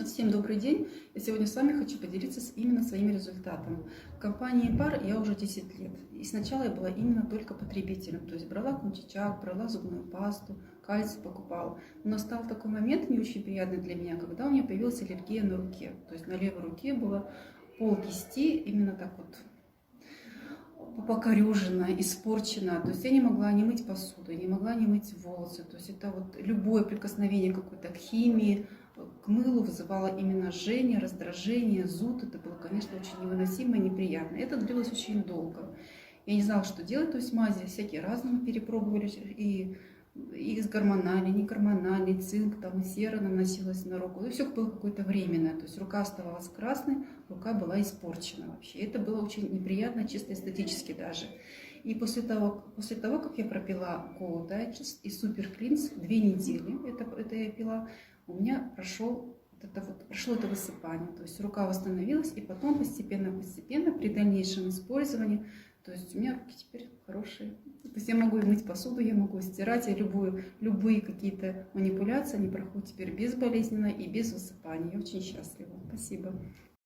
Всем добрый день! Я сегодня с вами хочу поделиться именно своими результатами. В компании PAR я уже 10 лет. И сначала я была именно только потребителем. То есть брала кончичак, брала зубную пасту, кальций покупала. Но настал такой момент не очень приятный для меня, когда у меня появилась аллергия на руке. То есть на левой руке было полкисти, именно так вот покорежена, испорчена. То есть я не могла не мыть посуду, не могла не мыть волосы. То есть это вот любое прикосновение какой-то к химии, к мылу вызывало именно жжение, раздражение, зуд. Это было, конечно, очень невыносимо и неприятно. Это длилось очень долго. Я не знала, что делать, то есть мази всякие разные мы перепробовали, и с гормональной, не гормональной, цинк, там и сера наносилась на руку. И все было какое-то временное, то есть рука оставалась красной, рука была испорчена вообще. Это было очень неприятно, чисто эстетически даже. И после того, как я пропила Go Digest и Super Cleanse 2 недели, это я пила, у меня прошло это высыпание, то есть рука восстановилась, и потом постепенно при дальнейшем использовании, то есть у меня руки теперь хорошие. То есть я могу и мыть посуду, я могу стирать, и любые какие-то манипуляции, они проходят теперь безболезненно и без высыпания. Я очень счастлива. Спасибо.